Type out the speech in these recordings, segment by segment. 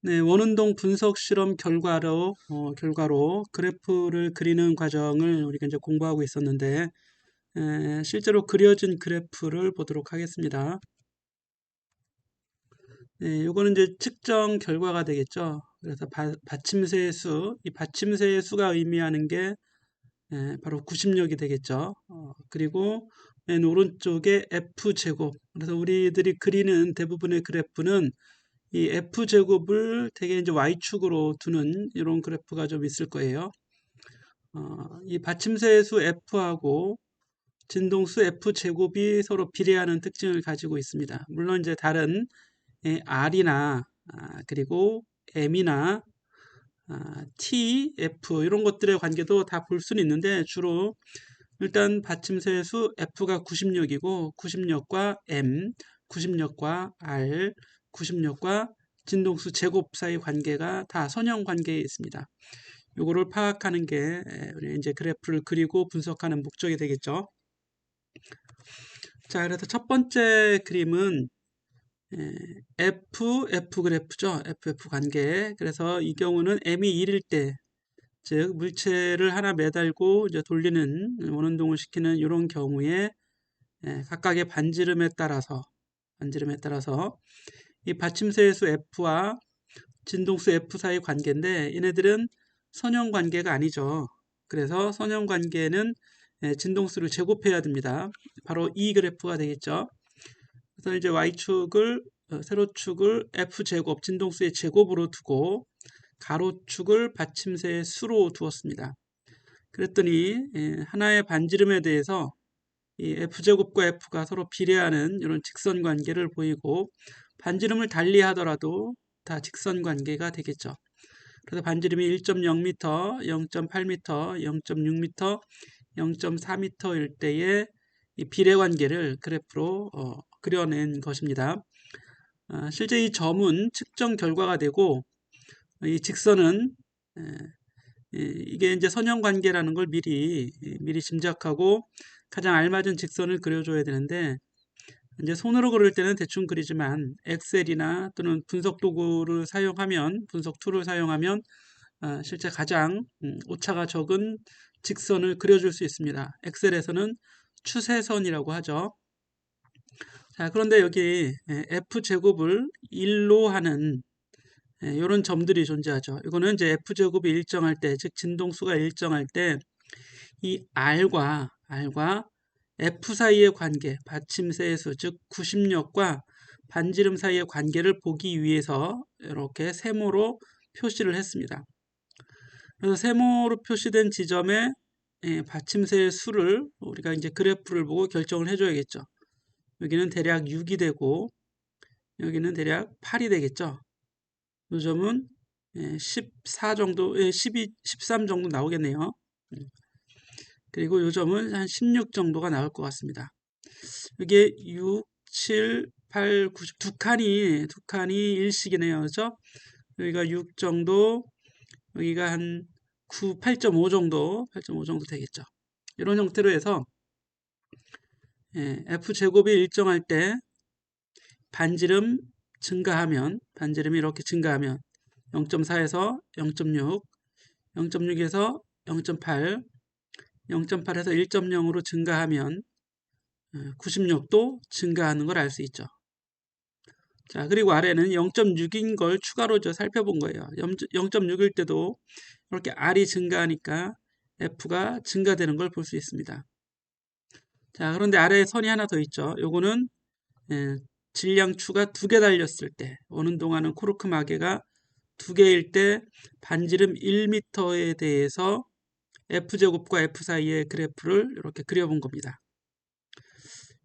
네, 원운동 분석 실험 결과로 그래프를 그리는 과정을 우리가 이제 공부하고 있었는데, 실제로 그려진 그래프를 보도록 하겠습니다. 네, 요거는 이제 측정 결과가 되겠죠. 그래서 받침세의 수, 이 받침세의 수가 의미하는 게 바로 구심력이 되겠죠. 그리고 맨 오른쪽에 F제곱. 그래서 우리들이 그리는 대부분의 그래프는 이 F제곱을 되게 이제 Y축으로 두는 이런 그래프가 좀 있을 거예요. 이 받침세의 수 F하고 진동수 F제곱이 서로 비례하는 특징을 가지고 있습니다. 물론 이제 다른 R이나 그리고 M이나 T, F 이런 것들의 관계도 다 볼 수는 있는데 주로 일단 받침세의 수 F가 구심력이고 구심력과 M, 구심력과 R, 구심력과 진동수 제곱 사이 관계가 다 선형 관계에 있습니다. 요거를 파악하는 게 우리 이제 그래프를 그리고 분석하는 목적이 되겠죠. 자, 그래서 첫 번째 그림은 F 그래프죠. FF 관계. 그래서 이 경우는 M이 1일 때, 즉 물체를 하나 매달고 이제 돌리는 원운동을 시키는 이런 경우에 각각의 반지름에 따라서 이 받침세의 수 F와 진동수 F 사이 관계인데 얘네들은 선형 관계가 아니죠. 그래서 선형 관계는 진동수를 제곱해야 됩니다. 바로 이 그래프가 되겠죠. 그래서 이제 Y축을 세로축을 F제곱 진동수의 제곱으로 두고 가로축을 받침세의 수로 두었습니다. 그랬더니 하나의 반지름에 대해서 이 F제곱과 F가 서로 비례하는 이런 직선 관계를 보이고 반지름을 달리 하더라도 다 직선 관계가 되겠죠. 그래서 반지름이 1.0m, 0.8m, 0.6m, 0.4m일 때의 이 비례 관계를 그래프로 그려낸 것입니다. 실제 이 점은 측정 결과가 되고 이 직선은 이게 이제 선형 관계라는 걸 미리 짐작하고 가장 알맞은 직선을 그려줘야 되는데 이제 손으로 그릴 때는 대충 그리지만 엑셀이나 또는 분석 도구를 사용하면 분석 툴을 사용하면 실제 가장 오차가 적은 직선을 그려줄 수 있습니다. 엑셀에서는 추세선이라고 하죠. 자, 그런데 여기 F제곱을 1로 하는 이런 점들이 존재하죠. 이거는 이제 F제곱이 일정할 때, 즉 진동수가 일정할 때 이 R과 F 사이의 관계, 받침세의 수, 즉 구심력과 반지름 사이의 관계를 보기 위해서 이렇게 세모로 표시를 했습니다. 그래서 세모로 표시된 지점에 받침세의 수를 우리가 이제 그래프를 보고 결정을 해줘야겠죠. 여기는 대략 6이 되고 여기는 대략 8이 되겠죠. 이 점은 14 정도, 12, 13 정도 나오겠네요. 그리고 이 점은 한 16 정도가 나올 것 같습니다. 이게 6, 7, 8, 9, 두 칸이 일식이네요. 그죠? 여기가 6 정도, 여기가 한 9, 8.5 정도, 8.5 정도 되겠죠. 이런 형태로 해서 F제곱이 일정할 때 반지름이 이렇게 증가하면 0.4에서 0.6, 0.6에서 0.8, 0.8에서 1.0으로 증가하면 구심력도 증가하는 걸 알 수 있죠. 자, 그리고 아래는 0.6인 걸 추가로 살펴본 거예요. 0.6일 때도 이렇게 R이 증가하니까 F가 증가되는 걸 볼 수 있습니다. 자, 그런데 아래에 선이 하나 더 있죠. 요거는 질량추가 2개 달렸을 때 오는 동안은 코르크 마개가 2개일 때 반지름 1m에 대해서 F제곱과 F 사이의 그래프를 이렇게 그려본 겁니다.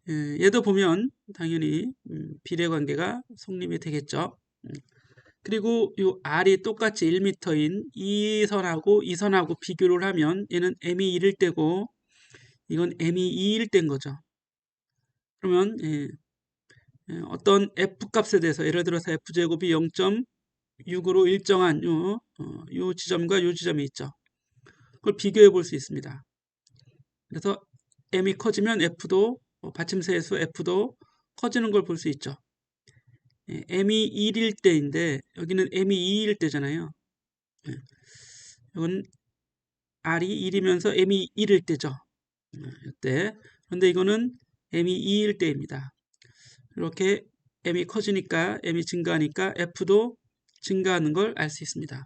얘도 보면 당연히 비례관계가 성립이 되겠죠. 그리고 이 R이 똑같이 1m인 이 선하고 비교를 하면 얘는 M이 1일 때고 이건 M이 2일 때인 거죠. 그러면 어떤 F 값에 대해서 예를 들어서 F제곱이 0.6으로 일정한 요 지점과 요 지점이 있죠. 그걸 비교해 볼 수 있습니다. 그래서 M이 커지면 F도 받침세의 수 F도 커지는 걸 볼 수 있죠. m이 1일 때인데 여기는 m이 2일 때잖아요. 이건 r이 1이면서 m이 1일 때죠. 이때. 그런데 이거는 m이 2일 때입니다. 이렇게 m이 커지니까 m이 증가하니까 f도 증가하는 걸 알 수 있습니다.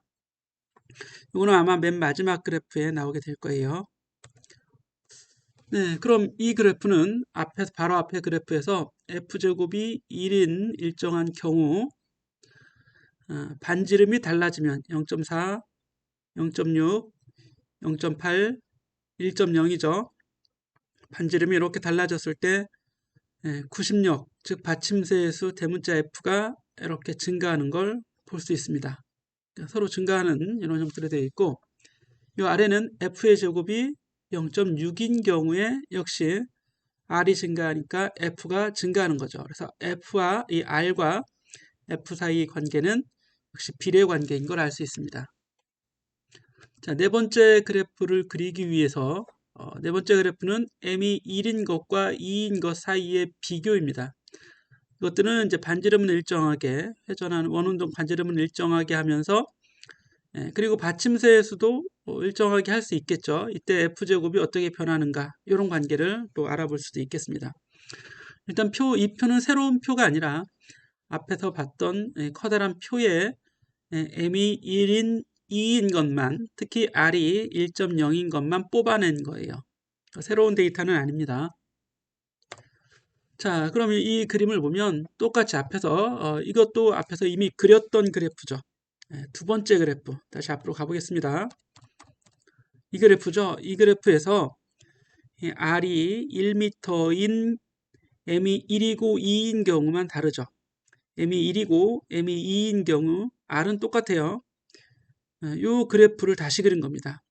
이거는 아마 맨 마지막 그래프에 나오게 될 거예요. 네, 그럼 이 그래프는 바로 앞에 그래프에서 f제곱이 1인 일정한 경우 반지름이 달라지면 0.4, 0.6, 0.8, 1.0이죠. 반지름이 이렇게 달라졌을 때 90역, 즉 받침세의 수 대문자 f가 이렇게 증가하는 걸 볼 수 있습니다. 서로 증가하는 이런 형태로 되어 있고, 이 아래는 f의 제곱이 0.6인 경우에 역시 r이 증가하니까 f가 증가하는 거죠. 그래서 f와 이 r과 f 사이의 관계는 역시 비례 관계인 걸 알 수 있습니다. 자, 네 번째 그래프를 그리기 위해서 네 번째 그래프는 m이 1인 것과 2인 것 사이의 비교입니다. 이것들은 이제 반지름은 일정하게, 회전하는 원운동 반지름은 일정하게 하면서 그리고 받침세의 수도 일정하게 할 수 있겠죠. 이때 f제곱이 어떻게 변하는가 이런 관계를 또 알아볼 수도 있겠습니다. 일단 이 표는 새로운 표가 아니라 앞에서 봤던 커다란 표에 m이 1인 2인 것만, 특히 r이 1.0인 것만 뽑아낸 거예요. 새로운 데이터는 아닙니다. 자, 그럼 이 그림을 보면 똑같이 앞에서 이것도 앞에서 이미 그렸던 그래프죠. 두 번째 그래프 다시 앞으로 가보겠습니다. 이 그래프죠. 이 그래프에서 r이 1m인 m이 1이고 2인 경우만 다르죠. m이 1이고 m이 2인 경우 r은 똑같아요. 이 그래프를 다시 그린 겁니다.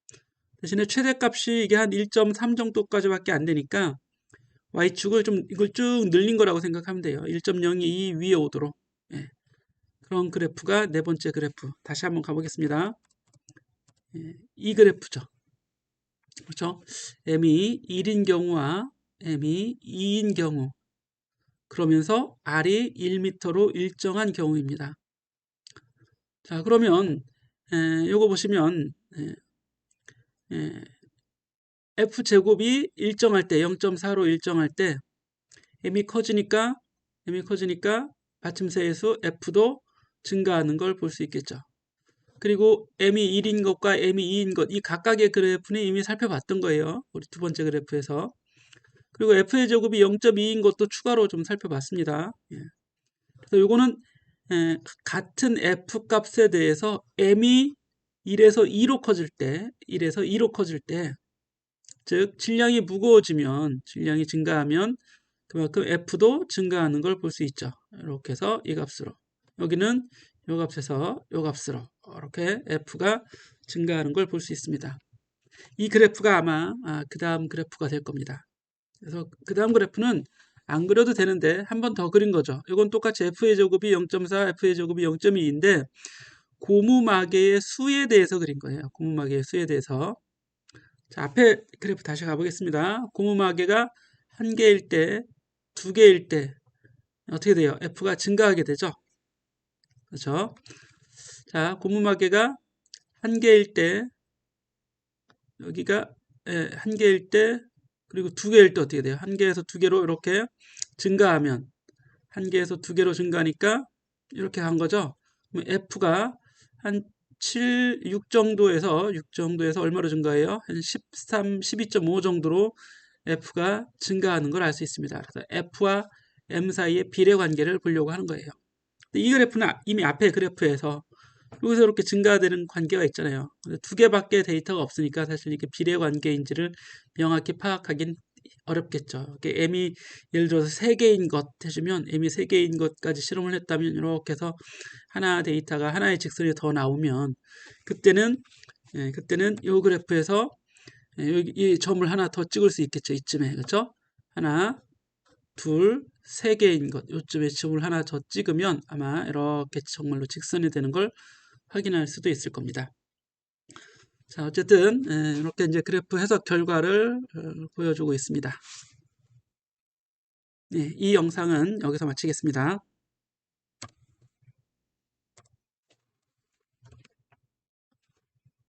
대신에 최대값이 이게 한 1.3 정도까지밖에 안 되니까 y축을 좀 이걸 쭉 늘린 거라고 생각하면 돼요. 1.02 위에 오도록. 그런 그래프가 네 번째 그래프. 다시 한번 가보겠습니다. 이 그래프죠. 그렇죠? m이 1인 경우와 m이 2인 경우. 그러면서 r이 1m로 일정한 경우입니다. 자, 그러면 요거 보시면 f제곱이 일정할 때 0.4로 일정할 때 m이 커지니까 받침세의 수 f도 증가하는 걸 볼 수 있겠죠. 그리고 m이 1인 것과 m이 2인 것, 이 각각의 그래프는 이미 살펴봤던 거예요. 우리 두 번째 그래프에서. 그리고 f의 제곱이 0.2인 것도 추가로 좀 살펴봤습니다. 그래서 요거는 같은 f 값에 대해서 m이 1에서 2로 커질 때, 즉 질량이 무거워지면, 질량이 증가하면 그만큼 f도 증가하는 걸 볼 수 있죠. 이렇게 해서 이 값으로, 여기는 이 값에서 이 값으로 이렇게 f가 증가하는 걸 볼 수 있습니다. 이 그래프가 아마 그 다음 그래프가 될 겁니다. 그래서 그 다음 그래프는 안 그려도 되는데 한 번 더 그린 거죠. 이건 똑같이 f의 제곱이 0.4, f의 제곱이 0.2인데 고무마개의 수에 대해서 그린 거예요. 고무마개의 수에 대해서. 자, 앞에 그래프 다시 가보겠습니다. 고무마개가 한 개일 때, 두 개일 때 어떻게 돼요? f가 증가하게 되죠. 그렇죠? 자, 고무마개가 한 개일 때, 여기가 한 개일 때, 그리고 두 개일 때 어떻게 돼요? 한 개에서 두 개로 이렇게 증가하면, 한 개에서 두 개로 증가하니까 이렇게 한 거죠. 그럼 f가 한 6 정도에서 얼마로 증가해요? 한 13, 12.5 정도로 f가 증가하는 걸 알 수 있습니다. 그래서 f와 m 사이의 비례 관계를 보려고 하는 거예요. 이 그래프는 이미 앞에 그래프에서 여기서 이렇게 증가되는 관계가 있잖아요. 두 개밖에 데이터가 없으니까 사실 이게 비례 관계인지를 명확히 파악하긴 어렵겠죠. m이 예를 들어서 3개인 것 해주면 m이 3개인 것까지 실험을 했다면 이렇게 해서 하나 데이터가 하나의 직선이 더 나오면 그때는 이 그래프에서 이 점을 하나 더 찍을 수 있겠죠. 이쯤에. 그렇죠? 하나, 둘, 3개인 것. 요쯤에 점을 하나 더 찍으면 아마 이렇게 정말로 직선이 되는 걸 확인할 수도 있을 겁니다. 자, 어쨌든 이렇게 이제 그래프 해석 결과를 보여주고 있습니다. 이 영상은 여기서 마치겠습니다.